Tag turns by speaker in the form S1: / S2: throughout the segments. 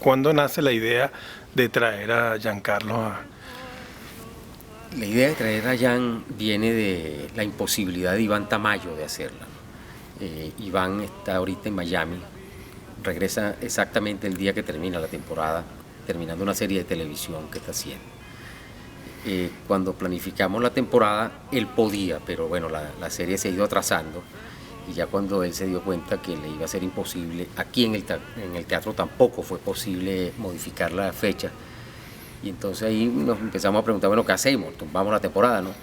S1: ¿Cuándo nace la idea de traer a Giancarlo a...?
S2: La idea de traer a Jan viene de la imposibilidad de Iván Tamayo de hacerla, ¿no? Iván está ahorita en Miami, regresa exactamente el día que termina la temporada, terminando una serie de televisión que está haciendo. Cuando planificamos la temporada, él podía, pero bueno, la serie se ha ido atrasando, y ya cuando él se dio cuenta que le iba a ser imposible, aquí en el teatro tampoco fue posible modificar la fecha, y entonces ahí nos empezamos a preguntar, bueno, ¿qué hacemos? Tumbamos la temporada, ¿no?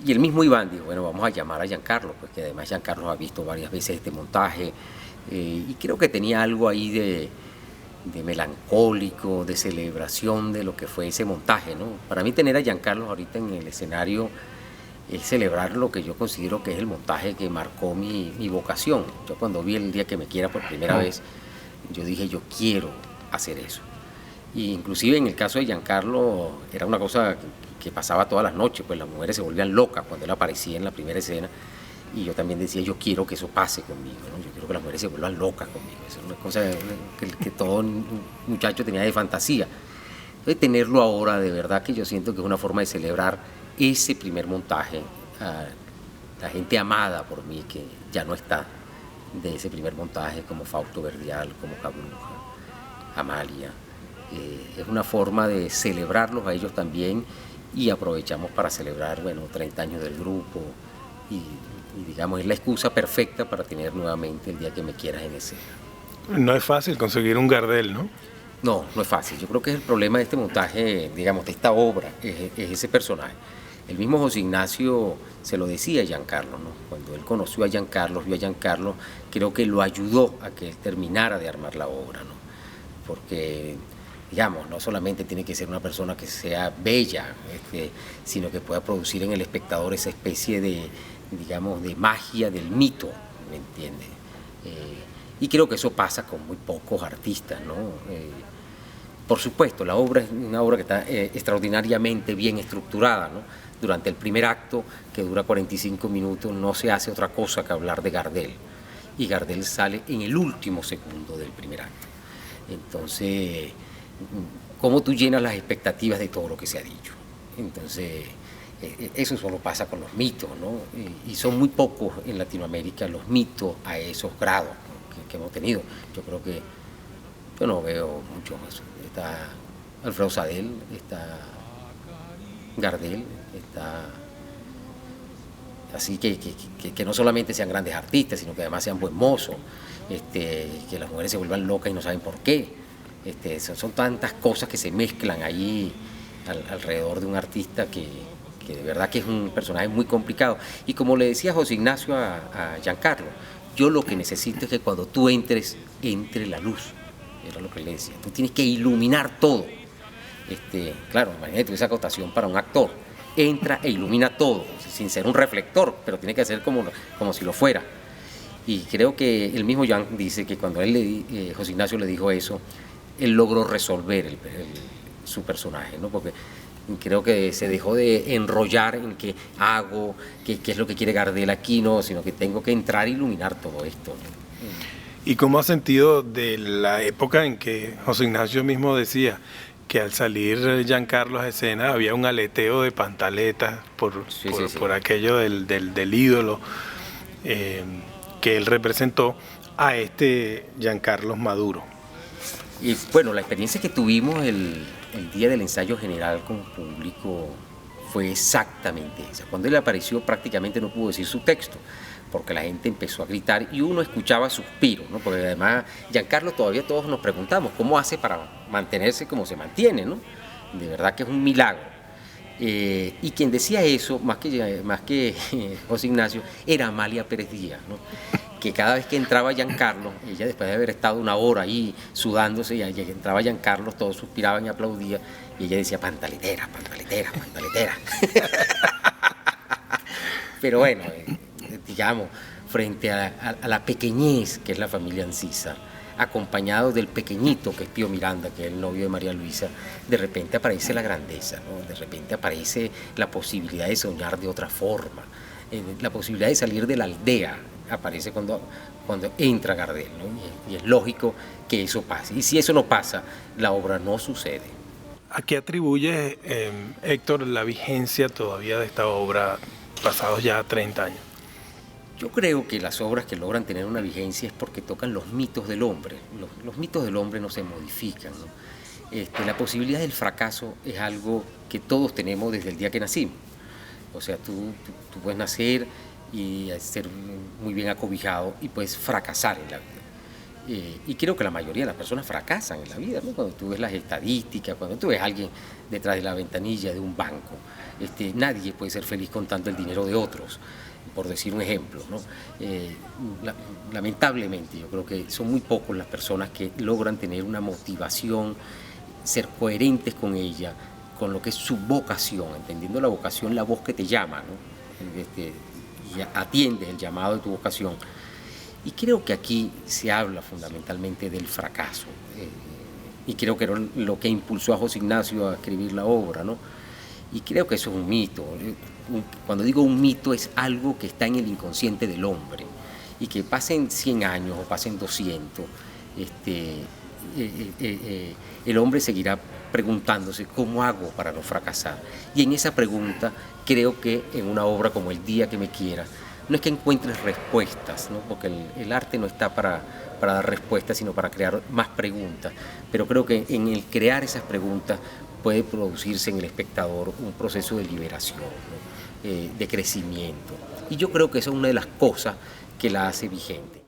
S2: Y el mismo Iván dijo, bueno, vamos a llamar a Giancarlo, pues que además Giancarlo ha visto varias veces este montaje, y creo que tenía algo ahí de melancólico, de celebración de lo que fue ese montaje, ¿no? Para mí tener a Giancarlo ahorita en el escenario es celebrar lo que yo considero que es el montaje que marcó mi vocación. Yo cuando vi El día que me quiera por primera vez, yo dije, yo quiero hacer eso. Y inclusive en el caso de Giancarlo era una cosa que pasaba todas las noches, pues las mujeres se volvían locas cuando él aparecía en la primera escena, y yo también decía, yo quiero que eso pase conmigo, ¿no? Yo quiero que las mujeres se vuelvan locas conmigo. Eso es una cosa que todo muchacho tenía de fantasía. Entonces tenerlo ahora, de verdad que yo siento que es una forma de celebrar ese primer montaje, a la gente amada por mí que ya no está de ese primer montaje, como Fausto Verdial, como Cabruja, Amalia. Es una forma de celebrarlos a ellos también, y aprovechamos para celebrar, bueno, 30 años del grupo, y digamos, es la excusa perfecta para tener nuevamente El día que me quieras en escena.
S1: No es fácil conseguir un Gardel, ¿no?
S2: No, no es fácil. Yo creo que es el problema de este montaje, digamos, de esta obra, es ese personaje. El mismo José Ignacio se lo decía a Giancarlo, ¿no? Cuando él conoció a Giancarlo, vio a Giancarlo, creo que lo ayudó a que él terminara de armar la obra, ¿no? Porque, digamos, no solamente tiene que ser una persona que sea bella, sino que pueda producir en el espectador esa especie de, digamos, de magia del mito, ¿me entiendes? Y creo que eso pasa con muy pocos artistas, ¿no? Por supuesto, la obra es una obra que está extraordinariamente bien estructurada, ¿no? Durante el primer acto, que dura 45 minutos, no se hace otra cosa que hablar de Gardel, y Gardel sale en el último segundo del primer acto. Entonces, ¿cómo tú llenas las expectativas de todo lo que se ha dicho? Entonces, eso solo pasa con los mitos, ¿no? Y son muy pocos en Latinoamérica los mitos a esos grados, ¿no? que hemos tenido. Yo creo que yo no veo mucho más. Está Alfredo Sadel, está Gardel, está... Así que no solamente sean grandes artistas, sino que además sean buen mozos, que las mujeres se vuelvan locas y no saben por qué. Son tantas cosas que se mezclan ahí alrededor de un artista que de verdad que es un personaje muy complicado. Y como le decía José Ignacio a Giancarlo, yo lo que necesito es que cuando tú entres, entre la luz. Era lo que le decía. Tú tienes que iluminar todo. Claro, imagínate esa acotación para un actor. Entra e ilumina todo, sin ser un reflector, pero tiene que ser como si lo fuera. Y creo que el mismo Jan dice que cuando José Ignacio le dijo eso, él logró resolver su personaje, ¿no? Porque creo que se dejó de enrollar en qué hago, qué es lo que quiere Gardel aquí, no, sino que tengo que entrar e iluminar todo esto, ¿no?
S1: ¿Y cómo has sentido de la época en que José Ignacio mismo decía que al salir Giancarlo a escena había un aleteo de pantaletas por aquello del ídolo que él representó a Giancarlo Maduro?
S2: Y bueno, la experiencia que tuvimos el día del ensayo general con público fue exactamente esa. Cuando él apareció prácticamente no pudo decir su texto, porque la gente empezó a gritar y uno escuchaba suspiros, ¿no? Porque además Giancarlo, todavía todos nos preguntamos cómo hace para mantenerse como se mantiene, ¿no? De verdad que es un milagro. Y quien decía eso, más que José Ignacio, era Amalia Pérez Díaz, ¿no? Que cada vez que entraba Giancarlo, ella después de haber estado una hora ahí sudándose, y entraba Giancarlo, todos suspiraban y aplaudían, y ella decía, pantaletera, pantaletera, pantaletera. Pero bueno, digamos, frente a la pequeñez que es la familia Ancísar, acompañado del pequeñito que es Pío Miranda, que es el novio de María Luisa, de repente aparece la grandeza, ¿no? De repente aparece la posibilidad de soñar de otra forma, la posibilidad de salir de la aldea, aparece cuando cuando entra Gardel, ¿no? Y es lógico que eso pase. Y si eso no pasa, la obra no sucede.
S1: ¿A qué atribuye, Héctor, la vigencia todavía de esta obra pasados ya 30 años?
S2: Yo creo que las obras que logran tener una vigencia es porque tocan los mitos del hombre. Los mitos del hombre no se modifican, ¿no? La posibilidad del fracaso es algo que todos tenemos desde el día que nacimos. O sea, tú puedes nacer y ser muy bien acobijado y puedes fracasar en la vida. Y creo que la mayoría de las personas fracasan en la vida, ¿no? Cuando tú ves las estadísticas, cuando tú ves a alguien detrás de la ventanilla de un banco, nadie puede ser feliz contando el dinero de otros, por decir un ejemplo, ¿no? Lamentablemente yo creo que son muy pocos las personas que logran tener una motivación, ser coherentes con ella, con lo que es su vocación, entendiendo la vocación, la voz que te llama, ¿no? Y atiendes el llamado de tu vocación. Y creo que aquí se habla fundamentalmente del fracaso, y creo que era lo que impulsó a José Ignacio a escribir la obra, ¿no? Y creo que eso es un mito. Cuando digo un mito es algo que está en el inconsciente del hombre, y que pasen 100 años o pasen 200, el hombre seguirá preguntándose cómo hago para no fracasar. Y en esa pregunta creo que en una obra como El día que me quiera, no es que encuentres respuestas, ¿no? Porque el arte no está para dar respuestas, sino para crear más preguntas. Pero creo que en el crear esas preguntas puede producirse en el espectador un proceso de liberación, ¿no? De crecimiento. Y yo creo que esa es una de las cosas que la hace vigente.